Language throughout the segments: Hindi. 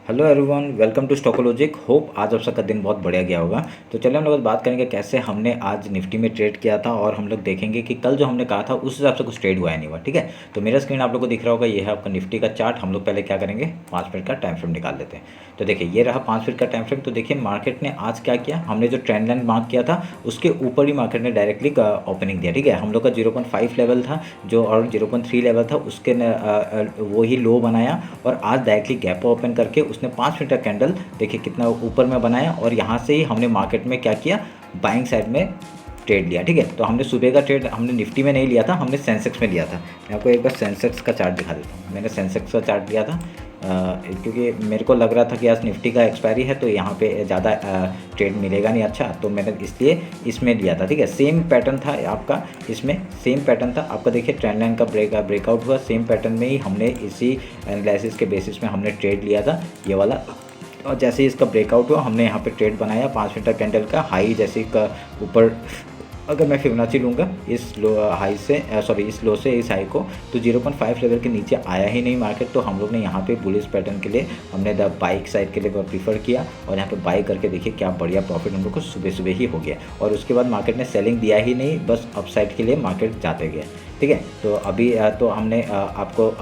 Hello everyone, welcome to Stockologic. Hope आज आप सबका दिन बहुत बढ़िया गया होगा। तो चलिए हम लोग आज बात करेंगे कैसे हमने आज निफ्टी में ट्रेड किया था, और हम लोग देखेंगे कि कल जो हमने कहा था उस हिसाब से कुछ ट्रेड हुआ है नहीं हुआ। ठीक है, तो मेरा स्क्रीन आप लोग को दिख रहा होगा, ये है आपका निफ्टी का चार्ट। हम लोग पहले क्या करेंगे, 5 मिनट का टाइम फ्रेम निकाल लेते हैं। तो देखिए ये रहा 5 मिनट का टाइम फ्रेम। तो देखिए मार्केट ने आज क्या किया, हमने जो ट्रेंड लाइन मार्क किया था उसके ऊपर ही मार्केट ने डायरेक्टली ओपनिंग दिया। ठीक है, हम लोग का 0.5 लेवल था जो, और 0.3 लेवल था उसके वो ही लो बनाया, और आज डायरेक्टली गैप ओपन करके उसने 5 मिनट का कैंडल देखिए कितना ऊपर में बनाया, और यहाँ से ही हमने मार्केट में क्या किया, बाइंग साइड में ट्रेड लिया। ठीक है, तो हमने सुबह का ट्रेड हमने निफ्टी में नहीं लिया था, हमने सेंसेक्स में लिया था। मैं आपको एक बार सेंसेक्स का चार्ट दिखा देता हूँ। मैंने सेंसेक्स का चार्ट लिया था क्योंकि मेरे को लग रहा था कि आज निफ्टी का एक्सपायरी है तो यहाँ पे ज़्यादा ट्रेड मिलेगा नहीं अच्छा, तो मैंने इसलिए इसमें लिया था। ठीक है, सेम पैटर्न था आपका, इसमें सेम पैटर्न था आपका। देखिए ट्रेंड लाइन का ब्रेकआउट हुआ, सेम पैटर्न में ही हमने इसी एनालिसिस के बेसिस में हमने ट्रेड लिया था ये वाला। और जैसे ही इसका ब्रेकआउट हुआ हमने यहाँ पे ट्रेड बनाया 5 मिनट का कैंडल का हाई जैसे का ऊपर। अगर मैं फिबोनाची लूँगा इस लो हाई से, सॉरी इस लो से इस हाई को, तो 0.5 लेवल के नीचे आया ही नहीं मार्केट। तो हम लोग ने यहाँ पे बुलिश पैटर्न के लिए हमने द बाइक साइड के लिए प्रीफर किया, और यहाँ पे बाई करके देखिए क्या बढ़िया प्रॉफिट हम लोग को सुबह सुबह ही हो गया। और उसके बाद मार्केट ने सेलिंग दिया ही नहीं, बस अपसाइड के लिए मार्केट जाते गए। ठीक है, तो अभी तो हमने आपको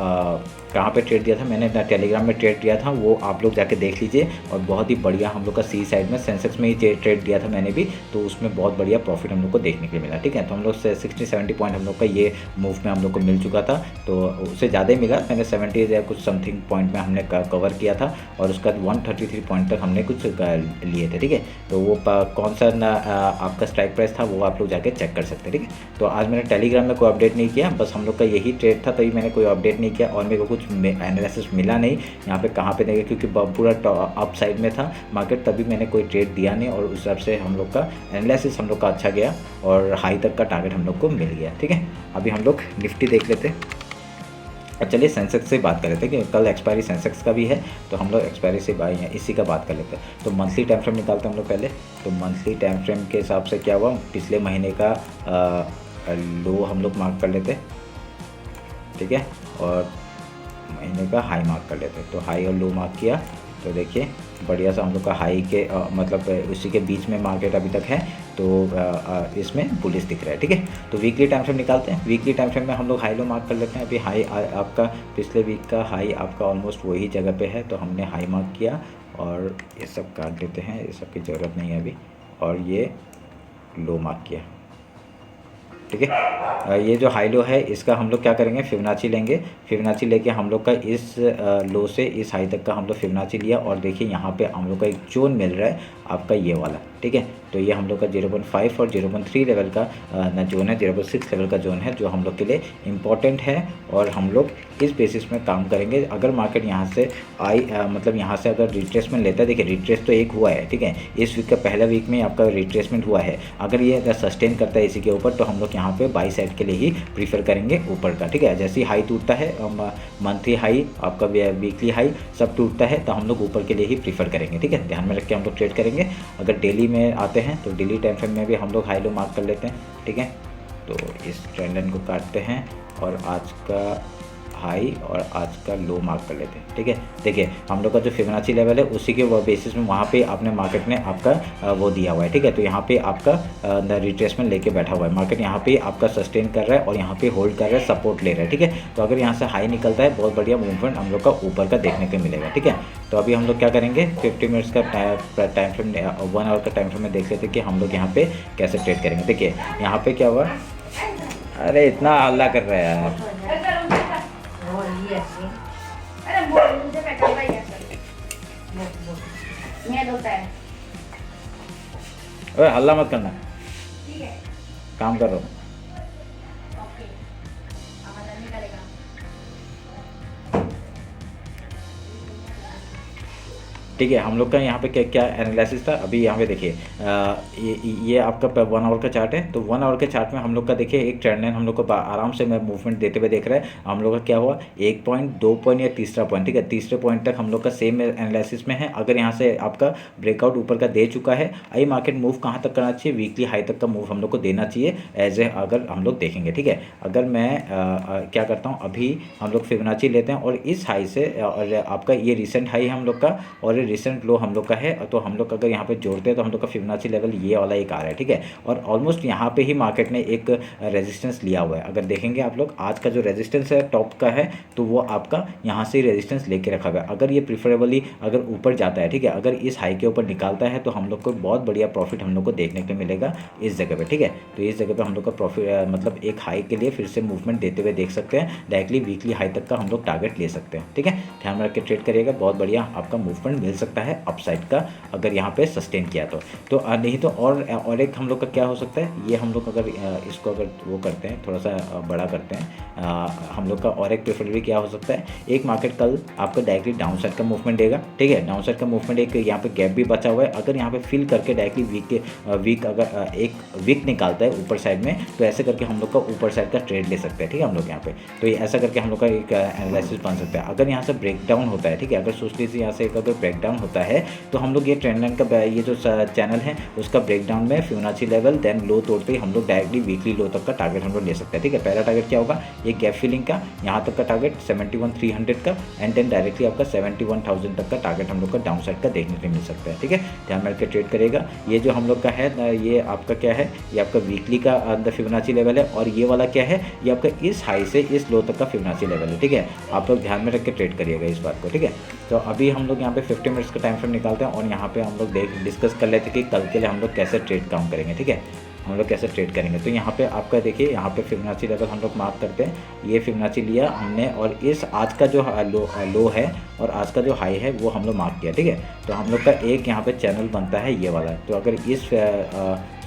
कहाँ पे ट्रेड दिया था, मैंने टेलीग्राम में ट्रेड दिया था, वो आप लोग जाके देख लीजिए। और बहुत ही बढ़िया हम लोग का सी साइड में सेंसेक्स में ही ट्रेड दिया था मैंने भी, तो उसमें बहुत बढ़िया प्रॉफिट हम लोग को देखने के लिए मिला। ठीक है, तो हम लोग से 60-70 पॉइंट हम लोग का ये मूव में हम लोग को मिल चुका था, तो उससे ज़्यादा ही मिला। मैंने 70 या कुछ समथिंग पॉइंट में हमने कवर किया था, और उसका 133 पॉइंट तक हमने कुछ लिए थे। ठीक है, तो वो कौन सा आपका स्ट्राइक प्राइस था वो आप लोग जाके चेक कर सकते हैं। ठीक है, तो आज मैंने टेलीग्राम में कोई अपडेट नहीं किया, बस हम लोग का यही ट्रेड था, तभी मैंने कोई अपडेट नहीं किया, और मेरे को कुछ एनालिसिस मिला नहीं यहाँ पे कहाँ पे देंगे, क्योंकि पूरा अप साइड में था मार्केट, तभी मैंने कोई ट्रेड दिया नहीं। और उस हिसाब से हम लोग का एनालिसिस हम लोग का अच्छा गया, और हाई तक का टारगेट हम लोग को मिल गया। ठीक है, अभी हम लोग निफ्टी देख लेते हैं। और चलिए सेंसेक्स से बात कर लेते हैं कि कल एक्सपायरी सेंसेक्स का भी है, तो हम लोग एक्सपायरी से बाई हैं इसी का बात कर लेते हैं। तो मंथली टाइम फ्रेम निकालते हैं हम लोग पहले। तो मंथली टाइम फ्रेम के हिसाब से क्या हुआ, पिछले महीने का लो हम लोग मार्क कर लेते हैं। ठीक है, और महीने का हाई मार्क कर लेते हैं। तो हाई और लो मार्क किया, तो देखिए बढ़िया सा हम लोग का हाई के मतलब उसी के बीच में मार्केट अभी तक है, तो इसमें बुलिश दिख रहा है। ठीक है, तो वीकली टाइम फ्रेम निकालते हैं। वीकली टाइम फ्रेम में हम लोग हाई लो मार्क कर लेते हैं। अभी हाई आपका पिछले वीक का हाई आपका ऑलमोस्ट वही जगह पे है, तो हमने हाई मार्क किया, और ये सब काट देते हैं, ये सब की ज़रूरत नहीं है अभी, और ये लो मार्क किया। ठीक है, ये जो हाई लो है इसका हम लोग क्या करेंगे, फिबोनाची लेंगे। फिबोनाची लेके हम लोग का इस लो से इस हाई तक का हम लोग फिबोनाची लिया, और देखिए यहाँ पे हम लोग का एक जोन मिल रहा है आपका ये वाला। ठीक है, तो ये हम लोग का 0.5 और 0.3 लेवल का ना जोन है, 0.6 लेवल का जोन है, जो हम लोग के लिए इम्पॉर्टेंट है, और हम लोग इस बेसिस में काम करेंगे। अगर मार्केट यहाँ से मतलब यहाँ से अगर रिट्रेसमेंट लेता है, देखिए रिट्रेस तो एक हुआ है। ठीक है, इस वीक का पहला वीक में आपका रिट्रेसमेंट हुआ है, अगर ये अगर सस्टेन करता है इसी के ऊपर, तो हम लोग यहाँ पे बाई साइड के लिए ही प्रीफर करेंगे ऊपर का। ठीक है, जैसे ही हाई टूटता है, मंथली हाई आपका वीकली हाई सब टूटता है, तो हम लोग ऊपर के लिए ही प्रीफर करेंगे। ठीक है, ध्यान में रख के हम लोग ट्रेड करेंगे। अगर डेली में आते हैं तो डेली टाइम फ्रेम में भी हम लोग हाई लो मार्क कर लेते हैं। ठीक है, तो इस ट्रेंड लाइन को काटते हैं, और आज का हाई और आज का लो मार्क कर लेते हैं। ठीक है, देखिए हम लोग का जो फिबोनाची लेवल है उसी के बेसिस में वहाँ पे आपने मार्केट ने आपका वो दिया हुआ है। ठीक है, तो यहाँ पे आपका रिट्रेसमेंट लेके बैठा हुआ है मार्केट, यहाँ पे आपका सस्टेन कर रहा है, और यहाँ पे होल्ड कर रहा है, सपोर्ट ले रहा है। ठीक है, तो अगर यहाँ से हाई निकलता है, बहुत बढ़िया मूवमेंट हम लोग का ऊपर का देखने को मिलेगा। ठीक है, तो अभी हम लोग क्या करेंगे, 50 मिनट्स का टाइम फ्रेम, 1 आवर का टाइम फ्रेम में देख लेते हैं कि हम लोग यहाँ पे कैसे ट्रेड करेंगे। देखिए यहाँ पे क्या हुआ, अरे इतना हल्ला कर रहा है यार, अरे मुझे पैसा भाई मैं होता है। अरे हल्ला मत करना, ठीक है, काम कर रहा हूँ। ओके, आवाज निकलेगा। ठीक है। हम लोग का यहाँ पे क्या क्या एनालिसिस था, अभी यहाँ पे देखिए ये आपका 1 आवर का चार्ट है। तो 1 आवर के चार्ट में हम लोग का देखिए एक ट्रेंड लाइन हम लोग को आराम से मैं मूवमेंट देते हुए देख रहा है। हम लोग का क्या हुआ, 1 पॉइंट, 2 पॉइंट या तीसरा पॉइंट, ठीक है, तीसरे पॉइंट तक हम लोग का सेम एनालिसिस में है। अगर यहाँ से आपका ब्रेकआउट ऊपर का दे चुका है, आई मार्केट मूव कहाँ तक करना चाहिए, वीकली हाई तक का मूव हम लोग को देना चाहिए एज ए, अगर हम लोग देखेंगे, ठीक है। अगर मैं क्या करता हूँ, अभी हम लोग फिबोनाची लेते हैं और इस हाई से और आपका ये रिसेंट हाई है हम लोग का और ये रिसेंट लो हम लोग का है, तो हम लोग अगर यहाँ पे जोड़ते हैं तो हम लोग का फिबोनाची लेवल ये वाला एक आ रहा है, ठीक है। और ऑलमोस्ट यहाँ पे ही मार्केट ने एक रेजिस्टेंस लिया हुआ है। अगर देखेंगे आप लोग आज का जो रेजिस्टेंस है टॉप का है, तो वो आपका यहाँ से रेजिस्टेंस लेके रखा हुआ है। अगर ये प्रिफरेबली अगर ऊपर जाता है, ठीक है, अगर इस हाई के ऊपर निकालता है तो हम लोग को बहुत बढ़िया प्रॉफिट हम लोग को देखने को मिलेगा इस जगह पे, ठीक है। तो इस जगह पे हम लोग का प्रॉफिट मतलब एक हाई के लिए फिर से मूवमेंट देते हुए देख सकते हैं। डायरेक्टली वीकली हाई तक का हम लोग टारगेट ले सकते हैं, ठीक है। ध्यान में रख के ट्रेड करिएगा, बहुत बढ़िया आपका मूवमेंट मिल सकता है अपसाइड का अगर यहाँ पे सस्टेन किया तो नहीं तो और एक हम लोग का क्या हो सकता है, ये हम लोग अगर इसको अगर वो करते हैं, थोड़ा सा बड़ा करते हैं, हम लोग का और एक प्रेफर भी क्या हो सकता है, एक मार्केट कल आपका डायरेक्टली डाउन साइड का मूवमेंट देगा, ठीक है। डाउन साइड का मूवमेंट, एक यहाँ पे गैप भी बचा हुआ है, अगर यहाँ पे फिल करके डायरेक्टली वीक अगर एक वीक निकालता है ऊपर साइड में, तो ऐसे करके हम लोग का ऊपर साइड का ट्रेड ले सकते हैं, ठीक है हम लोग यहाँ पे। तो ये ऐसा करके हम लोग का एक एनालिसिस बन सकता है। अगर यहाँ से ब्रेक डाउन होता है, ठीक है, अगर सोच लीजिए यहाँ से एक अगर ब्रेक डाउन होता है, तो हम लोग ये ट्रेंड लाइन का ये जो चैनल है उसका ब्रेकडाउन में फिबोनाची लेवल देन लो तोड़ते ही हम लोग डायरेक्टली वीकली लो तक का टारगेट हम लोग ले सकते हैं, ठीक है। पहला टारगेट क्या होगा, ये गैप फिलिंग का यहाँ तक का टारगेट 71,300 का एंड देन डायरेक्टली आपका 71,000 तक का टारगेट हम लोग का डाउन साइड का देखने को मिल सकता है, ठीक है। ध्यान में रख के ट्रेड करेगा। ये जो हम लोग का है ये आपका क्या है, ये आपका वीकली का अंदर फिबोनाची लेवल है और ये वाला क्या है, ये आपका इस हाई से इस लो तक का फिबोनाची लेवल है, ठीक है। आप लोग ध्यान में रख के ट्रेड करिएगा इस बात को, ठीक है। तो अभी हम लोग यहाँ पे 50 मिनट्स का टाइम फ्रेम निकालते हैं और यहाँ पे हम लोग डिस्कस कर लेते हैं कि कल के लिए हम लोग कैसे ट्रेड काम करेंगे, ठीक है, हम लोग कैसे ट्रेड करेंगे। तो यहाँ पे आपका देखिए, यहाँ पे फिबोनाची लेवल हम लोग मार्क करते हैं, ये फिबोनाची लिया हमने और इस आज का जो लो है और आज का जो हाई है वो हम लोग मार्क किया, ठीक है। तो हम लोग का एक यहाँ पे चैनल बनता है ये वाला, तो अगर इस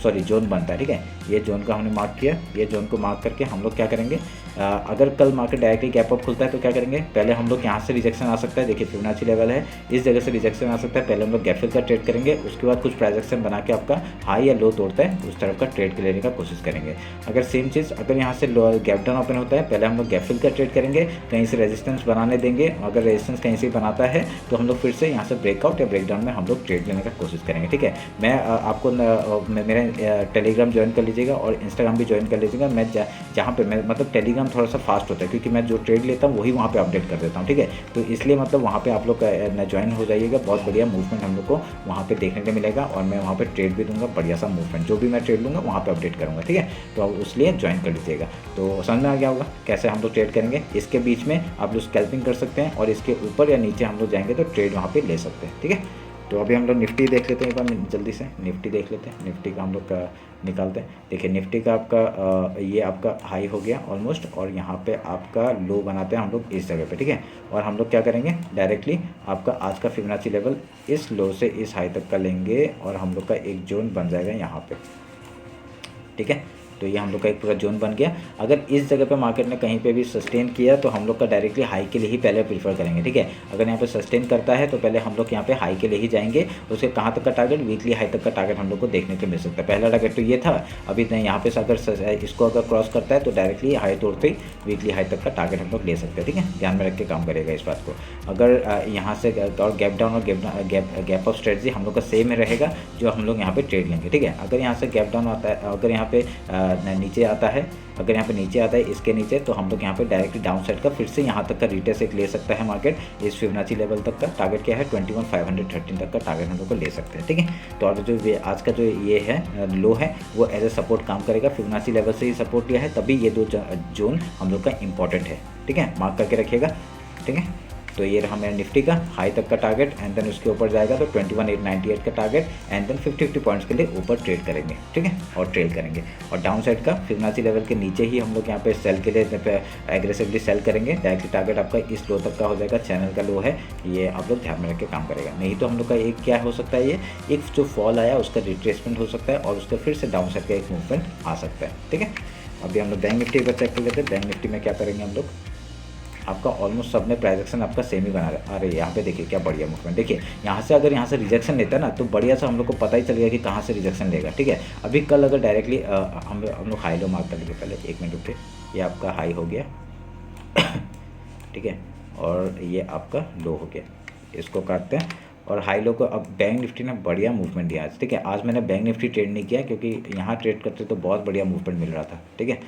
जोन बनता है, ठीक है, ये जोन का हमने मार्क किया। ये जोन को मार्क करके हम लोग क्या करेंगे, अगर कल मार्केट डायरेक्टली गैप अप खुलता है तो क्या करेंगे, पहले हम लोग यहाँ से रिजेक्शन आ सकता है, देखिए फिबोनाची लेवल है, इस जगह से रिजेक्शन आ सकता है, पहले हम लोग गैप फिल का ट्रेड करेंगे, उसके बाद कुछ प्राइजेक्शन बना के आपका हाई या लो तोड़ता है उस तरफ का ट्रेड के लेने का कोशिश करेंगे। अगर सेम चीज़ अगर यहाँ से गैप डाउन ओपन होता है, पहले हम लोग गैप फिल का ट्रेड करेंगे, कहीं से रेजिस्टेंस बनाने देंगे, अगर रेजिस्टेंस कहीं से बनाता है तो हम लोग फिर से यहाँ से ब्रेकआउट या ब्रेकडाउन में हम लोग ट्रेड लेने का कोशिश करेंगे, ठीक है। मैं आपको मेरे टेलीग्राम ज्वाइन कर लीजिएगा और इंस्टाग्राम भी ज्वाइन कर लीजिएगा। मैं जहाँ पे मैं मतलब टेलीग्राम थोड़ा सा फास्ट होता है क्योंकि मैं जो ट्रेड लेता हूँ वही वहाँ पे अपडेट कर देता हूँ, ठीक है। तो इसलिए मतलब वहाँ पे आप लोग ज्वाइन हो जाइएगा, बहुत बढ़िया मूवमेंट हम लोग को वहाँ पे देखने को मिलेगा और मैं वहाँ पे ट्रेड भी दूंगा, बढ़िया सा मूवमेंट जो भी मैं ट्रेड लूँगा वहाँ पे अपडेट करूँगा, ठीक है। तो इसलिए ज्वाइन कर लीजिएगा। तो समझ में आ गया होगा कैसे हम लोग ट्रेड करेंगे। इसके बीच में आप लोग स्कैल्पिंग कर सकते हैं और इसके ऊपर या नीचे हम लोग जाएंगे तो ट्रेड वहाँ पर ले सकते हैं, ठीक है। तो अभी हम लोग निफ्टी देख लेते हैं, एक बार जल्दी से निफ्टी देख लेते हैं। निफ्टी का हम लोग का निकालते हैं। देखिए निफ्टी का आपका ये आपका हाई हो गया ऑलमोस्ट और यहाँ पे आपका लो बनाते हैं हम लोग इस जगह पे, ठीक है। और हम लोग क्या करेंगे, डायरेक्टली आपका आज का फिबोनाची लेवल इस लो से इस हाई तक का लेंगे और हम लोग का एक जोन बन जाएगा यहाँ पे, ठीक है। तो ये हम लोग का एक पूरा जोन बन गया। अगर इस जगह पे मार्केट ने कहीं पे भी सस्टेन किया तो हम लोग का डायरेक्टली हाई के लिए ही पहले प्रीफर करेंगे, ठीक है। अगर यहाँ पे सस्टेन करता है तो पहले हम लोग यहाँ पे हाई के लिए ही जाएंगे, उसके कहाँ तक का टारगेट, वीकली हाई तक का टारगेट हम लोग को देखने को मिल सकता है। पहला टारगेट तो ये था, अभी नहीं यहाँ पे अगर इसको अगर क्रॉस करता है तो डायरेक्टली हाई तोड़ते ही वीकली हाई तक का टारगेट हम लोग ले सकते हैं, ठीक है। ध्यान में रख के काम करेगा इस बात को। अगर यहाँ से और गैप डाउन और गैप अप स्ट्रेटजी हम लोग का सेम रहेगा जो हम लोग यहाँ पे ट्रेड लेंगे, ठीक है। अगर यहाँ से गैप डाउन आता है, अगर यहाँ पे नीचे आता है, अगर यहाँ पे नीचे आता है इसके नीचे, तो हम लोग यहाँ पे डायरेक्टली डाउन साइड का फिर से यहाँ तक का रिटेस्ट एक ले सकता है मार्केट। इस फिबोनाची लेवल तक का टारगेट क्या है, 21,513 तक का टारगेट हम लोग को ले सकते हैं, ठीक है। तो और जो आज का जो ये है लो है वो एज ए सपोर्ट काम करेगा। फिबोनाची लेवल से ही सपोर्ट लिया है, तभी ये दो जोन हम लोग का इंपॉर्टेंट है, ठीक है, मार्क करके रखिएगा, ठीक है। तो ये रहा मेरा निफ्टी का हाई तक का टारगेट एंड देन उसके ऊपर जाएगा तो 21,898 का टारगेट एंड देन 50 पॉइंट्स के लिए ऊपर ट्रेड करेंगे, ठीक है, और ट्रेल करेंगे। और डाउन साइड का फिबोनाची लेवल के नीचे ही हम लोग यहाँ पे सेल के लिए एग्रेसिवली सेल करेंगे। डायरेक्टली टारगेट आपका इस लो तक का हो जाएगा, चैनल का लो है, ये आप लोग ध्यान में रख के काम करेगा। नहीं तो हम लोग का एक क्या हो सकता है, ये एक जो फॉल आया उसका रिट्रेसमेंट हो सकता है और उसका फिर से डाउन साइड का एक मूवमेंट आ सकता है, ठीक है। अभी हम लोग बैंक निफ्टी पर चेक कर लेते हैं। बैंक निफ्टी में क्या करेंगे हम लोग, आपका ऑलमोस्ट सब में प्राइस एक्शन आपका सेम ही बना रहा है। अरे यहाँ पे देखिए क्या बढ़िया मूवमेंट, देखिए यहाँ से अगर यहाँ से रिजेक्शन लेता है ना तो बढ़िया सा हम लोग को पता ही चलेगा कि कहाँ से रिजेक्शन लेगा, ठीक है। अभी कल अगर डायरेक्टली हम लोग हाई लो मार्क कर लेंगे, पहले 1 मिनट रुके, ये आपका हाई हो गया ठीक है, और ये आपका लो हो गया, इसको काटते हैं और हाई लो को। अब बैंक निफ्टी ने बढ़िया मूवमेंट दिया आज, ठीक है। आज मैंने बैंक निफ्टी ट्रेड नहीं किया क्योंकि यहाँ ट्रेड करते तो बहुत बढ़िया मूवमेंट मिल रहा था, ठीक है।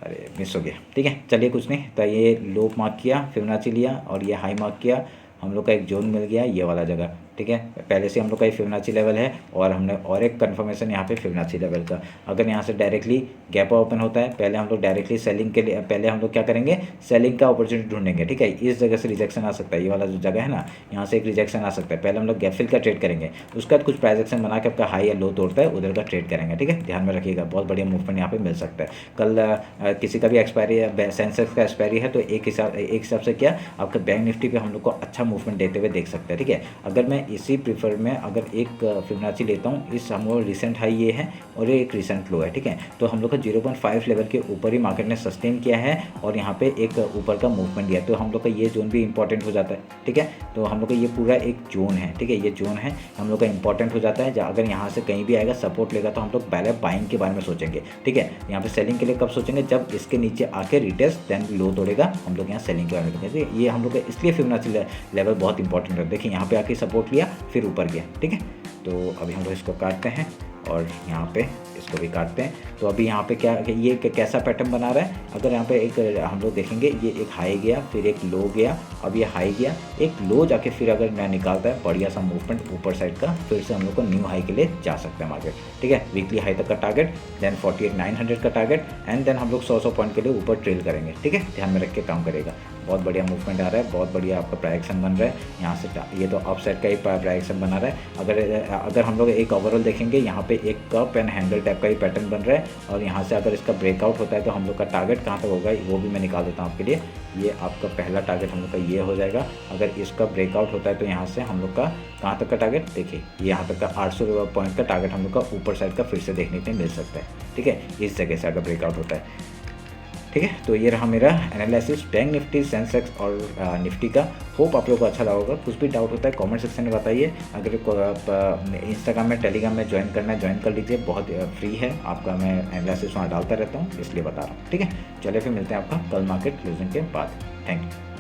अरे मिस हो गया, ठीक है, चलिए कुछ नहीं। तो ये लो मार्क किया, फिबोनाची लिया और ये हाई मार्क किया, हम लोग का एक जोन मिल गया ये वाला जगह, ठीक है। पहले से हम लोग का ये फिबोनाची लेवल है और हमने और एक कन्फर्मेशन यहाँ पे फिबोनाची लेवल का। अगर यहाँ से डायरेक्टली गैप ओपन होता है, पहले हम लोग डायरेक्टली सेलिंग के लिए, पहले हम लोग क्या करेंगे, सेलिंग का अपॉर्चुनिटी ढूंढेंगे, ठीक है। इस जगह से रिजेक्शन आ सकता है, ये वाला जो जगह है ना, यहाँ से एक रिजेक्शन आ सकता है। पहले हम लोग गैप फिल का ट्रेड करेंगे, उसके बाद कुछ प्राइस एक्शन बना के आपका हाई या लो तोड़ता है उधर का ट्रेड करेंगे, ठीक है। ध्यान में रखिएगा, बहुत बढ़िया मूवमेंट यहाँ पे मिल सकता है। कल किसी का भी एक्सपायरी है, सेंसेक्स का एक्सपायरी है, तो एक हिसाब से क्या आपका बैंक निफ्टी पे हम लोग को अच्छा मूवमेंट देते हुए देख सकते हैं, ठीक है। अगर मैं इसी प्रीफर में अगर एक फिबोनाची लेता हूँ, इस हम लोग रिसेंट हाई ये है और ये एक रिसेंट लो है, ठीक है। तो हम लोग का 0.5 लेवल के ऊपर ही मार्केट ने सस्टेन किया है और यहाँ पे एक ऊपर का मूवमेंट दिया, तो हम लोग का ये जोन भी इंपॉर्टेंट हो जाता है, ठीक है। तो हम लोग का ये पूरा एक जोन है, ठीक है, ये जोन है हम लोग का इंपॉर्टेंट हो जाता है। अगर यहाँ से कहीं भी आएगा सपोर्ट लेगा तो हम लोग पहले बाइंग के बारे में सोचेंगे, ठीक है। यहाँ पे सेलिंग के लिए कब सोचेंगे, जब इसके नीचे आके रिटेस्ट देन लो तोड़ेगा, हम लोग यहाँ सेलिंग के बारे में सोचेंगे। ये हम लोग का इसलिए फिबोनाची लेवल बहुत इंपॉर्टेंट है। देखिए यहाँ पे आके सपोर्ट लिया फिर ऊपर गया, ठीक है। तो अभी हम लोग इसको काटते हैं और यहाँ पे इसको भी काटते हैं। तो अभी यहाँ पे क्या ये कैसा पैटर्न बना रहा है, अगर यहाँ पे एक हम लोग देखेंगे, ये एक हाई गया फिर एक लो गया, अब ये हाई गया एक लो जाके फिर अगर मैं निकालता है बढ़िया सा मूवमेंट ऊपर साइड का, फिर से हम लोग को न्यू हाई के लिए जा सकते हैं मार्केट, ठीक है। वीकली हाई तक का टारगेट, देन 48,900 का टारगेट एंड देन हम लोग 100 पॉइंट के लिए ऊपर ट्रेल करेंगे, ठीक है। ध्यान में रख के काम करेगा। बहुत बढ़िया मूवमेंट आ रहा है, बहुत बढ़िया आपका प्राइजेक्शन बन रहा है यहाँ से। ये तो अपसाइड का ही प्राइजेक्शन बना रहा है। अगर हम लोग एक ओवरऑल देखेंगे, यहाँ पे एक कप एंड हैंडल टाइप का ही पैटर्न बन रहा है और यहाँ से अगर इसका ब्रेकआउट होता है तो हम लोग का टारगेट कहाँ तक होगा वो भी मैं निकाल देता हूँ आपके लिए। ये आपका पहला टारगेट हम लोग का ये हो जाएगा। अगर इसका ब्रेकआउट होता है तो यहाँ से हम लोग का कहाँ तक का टारगेट, देखिए यहाँ तक का 800 पॉइंट का टारगेट हम लोग का ऊपर साइड का फिर से देखने को मिल सकता है, ठीक है। इस जगह से अगर ब्रेकआउट होता है, ठीक है। तो ये रहा मेरा एनालिसिस बैंक निफ्टी, सेंसेक्स और निफ्टी का। होप आप लोगों को अच्छा लगा होगा। कुछ भी डाउट होता है कमेंट सेक्शन में बताइए। अगर आप इंस्टाग्राम में, टेलीग्राम में ज्वाइन करना है ज्वाइन कर लीजिए, बहुत फ्री है आपका, मैं एनालिसिस वहाँ डालता रहता हूँ इसलिए बता रहा हूँ, ठीक है। चलिए फिर मिलते हैं आपका कल मार्केट क्लोजिंग के बाद। Thank you.